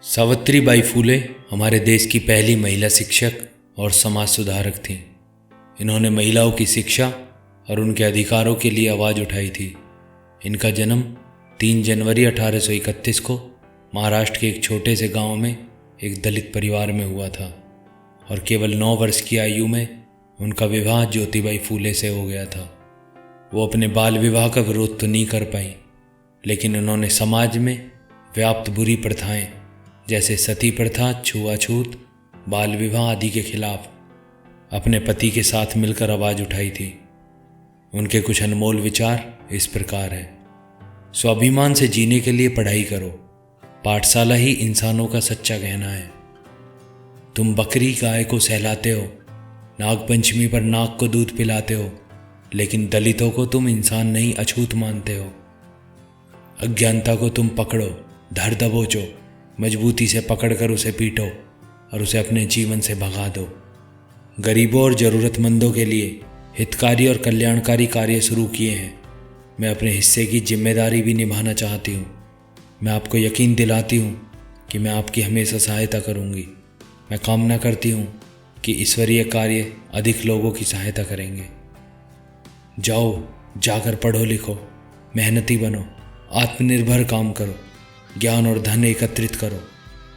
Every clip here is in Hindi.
सावित्रीबाई फूले हमारे देश की पहली महिला शिक्षक और समाज सुधारक थीं। इन्होंने महिलाओं की शिक्षा और उनके अधिकारों के लिए आवाज़ उठाई थी। इनका जन्म 3 जनवरी 1831 को महाराष्ट्र के एक छोटे से गांव में एक दलित परिवार में हुआ था और केवल 9 वर्ष की आयु में उनका विवाह ज्योतिबाई फूले से हो गया था। वो अपने बाल विवाह का विरोध तो नहीं कर पाई, लेकिन उन्होंने समाज में व्याप्त बुरी प्रथाएं जैसे सती प्रथा, छुआछूत, बाल विवाह आदि के खिलाफ अपने पति के साथ मिलकर आवाज़ उठाई थी। उनके कुछ अनमोल विचार इस प्रकार हैं। स्वाभिमान से जीने के लिए पढ़ाई करो, पाठशाला ही इंसानों का सच्चा गहना है। तुम बकरी गाय को सहलाते हो, नागपंचमी पर नाग को दूध पिलाते हो, लेकिन दलितों को तुम इंसान नहीं अछूत मानते हो। अज्ञानता को तुम पकड़ो, धर दबोचो, मजबूती से पकड़कर उसे पीटो और उसे अपने जीवन से भगा दो। गरीबों और ज़रूरतमंदों के लिए हितकारी और कल्याणकारी कार्य शुरू किए हैं। मैं अपने हिस्से की जिम्मेदारी भी निभाना चाहती हूँ। मैं आपको यकीन दिलाती हूँ कि मैं आपकी हमेशा सहायता करूँगी। मैं कामना करती हूँ कि ईश्वरीय कार्य अधिक लोगों की सहायता करेंगे। जाओ, जाकर पढ़ो लिखो, मेहनती बनो, आत्मनिर्भर काम करो, ज्ञान और धन एकत्रित करो।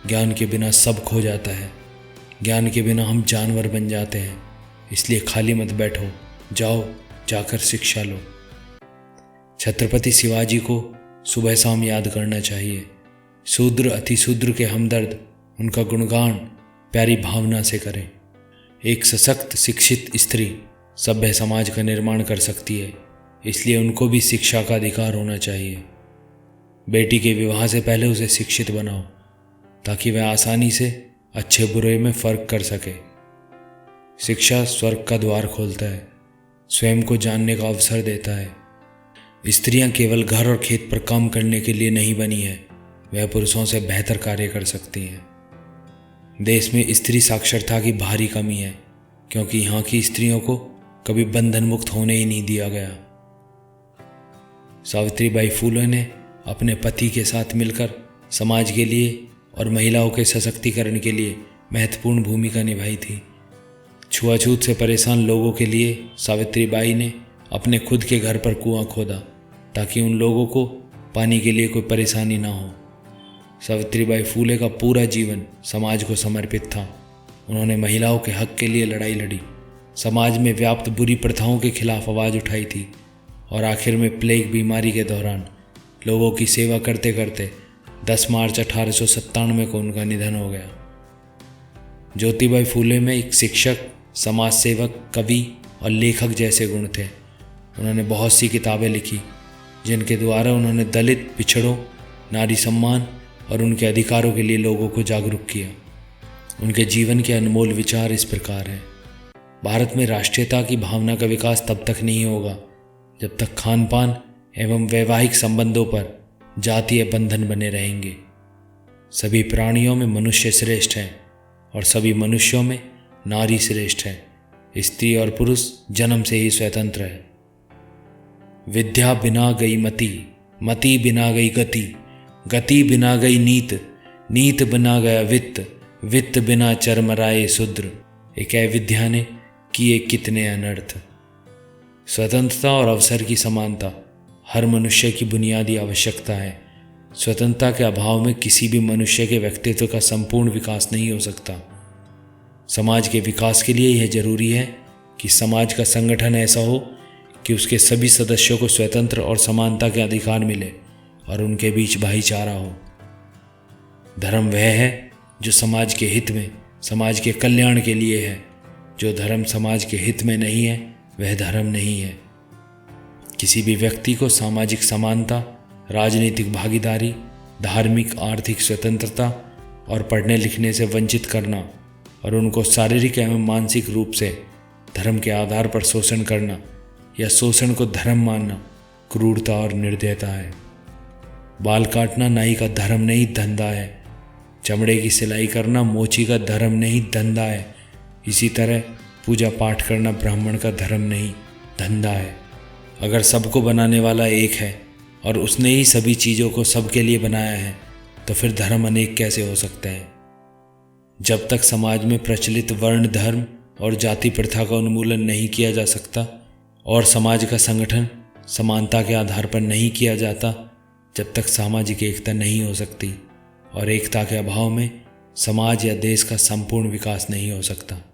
ज्ञान के बिना सब खो जाता है। ज्ञान के बिना हम जानवर बन जाते हैं। इसलिए खाली मत बैठो, जाओ, जाकर शिक्षा लो। छत्रपति शिवाजी को सुबह शाम याद करना चाहिए। शूद्र अतिशूद्र के हमदर्द उनका गुणगान प्यारी भावना से करें। एक सशक्त शिक्षित स्त्री सभ्य समाज का निर्माण कर सकती है, इसलिए उनको भी शिक्षा का अधिकार होना चाहिए। बेटी के विवाह से पहले उसे शिक्षित बनाओ ताकि वह आसानी से अच्छे बुरे में फ़र्क कर सके। शिक्षा स्वर्ग का द्वार खोलता है, स्वयं को जानने का अवसर देता है। स्त्रियां केवल घर और खेत पर काम करने के लिए नहीं बनी है, वह पुरुषों से बेहतर कार्य कर सकती हैं। देश में स्त्री साक्षरता की भारी कमी है, क्योंकि यहाँ की स्त्रियों को कभी बंधन मुक्त होने ही नहीं दिया गया। सावित्रीबाई फूले ने अपने पति के साथ मिलकर समाज के लिए और महिलाओं के सशक्तिकरण के लिए महत्वपूर्ण भूमिका निभाई थी। छुआछूत से परेशान लोगों के लिए सावित्रीबाई ने अपने खुद के घर पर कुआं खोदा ताकि उन लोगों को पानी के लिए कोई परेशानी ना हो। सावित्रीबाई फूले का पूरा जीवन समाज को समर्पित था। उन्होंने महिलाओं के हक के लिए लड़ाई लड़ी, समाज में व्याप्त बुरी प्रथाओं के खिलाफ आवाज़ उठाई थी और आखिर में प्लेग बीमारी के दौरान लोगों की सेवा करते करते 10 मार्च 1897 को उनका निधन हो गया। ज्योतिबाई फूले में एक शिक्षक, समाज सेवक, कवि और लेखक जैसे गुण थे। उन्होंने बहुत सी किताबें लिखी जिनके द्वारा उन्होंने दलित, पिछड़ों, नारी सम्मान और उनके अधिकारों के लिए लोगों को जागरूक किया। उनके जीवन के अनमोल विचार इस प्रकार हैं। भारत में राष्ट्रीयता की भावना का विकास तब तक नहीं होगा जब तक खान पान एवं वैवाहिक संबंधों पर जातीय बंधन बने रहेंगे। सभी प्राणियों में मनुष्य श्रेष्ठ है और सभी मनुष्यों में नारी श्रेष्ठ है। स्त्री और पुरुष जन्म से ही स्वतंत्र है। विद्या बिना गई मति, मति बिना गई गति, गति बिना गई नीत, नीत बिना गया वित्त, वित्त बिना चरमराए शूद्र। एक विद्या ने किए कितने अनर्थ। स्वतंत्रता और अवसर की समानता हर मनुष्य की बुनियादी आवश्यकता है। स्वतंत्रता के अभाव में किसी भी मनुष्य के व्यक्तित्व का संपूर्ण विकास नहीं हो सकता। समाज के विकास के लिए यह जरूरी है कि समाज का संगठन ऐसा हो कि उसके सभी सदस्यों को स्वतंत्र और समानता के अधिकार मिले और उनके बीच भाईचारा हो। धर्म वह है जो समाज के हित में, समाज के कल्याण के लिए है। जो धर्म समाज के हित में नहीं है वह धर्म नहीं है। किसी भी व्यक्ति को सामाजिक समानता, राजनीतिक भागीदारी, धार्मिक आर्थिक स्वतंत्रता और पढ़ने लिखने से वंचित करना और उनको शारीरिक एवं मानसिक रूप से धर्म के आधार पर शोषण करना या शोषण को धर्म मानना क्रूरता और निर्दयता है। बाल काटना नाई का धर्म नहीं, धंधा है। चमड़े की सिलाई करना मोची का धर्म नहीं, धंधा है। इसी तरह पूजा पाठ करना ब्राह्मण का धर्म नहीं, धंधा है। अगर सबको बनाने वाला एक है और उसने ही सभी चीज़ों को सबके लिए बनाया है, तो फिर धर्म अनेक कैसे हो सकता है? जब तक समाज में प्रचलित वर्ण, धर्म और जाति प्रथा का उन्मूलन नहीं किया जा सकता और समाज का संगठन समानता के आधार पर नहीं किया जाता, जब तक सामाजिक एकता नहीं हो सकती और एकता के अभाव में समाज या देश का संपूर्ण विकास नहीं हो सकता।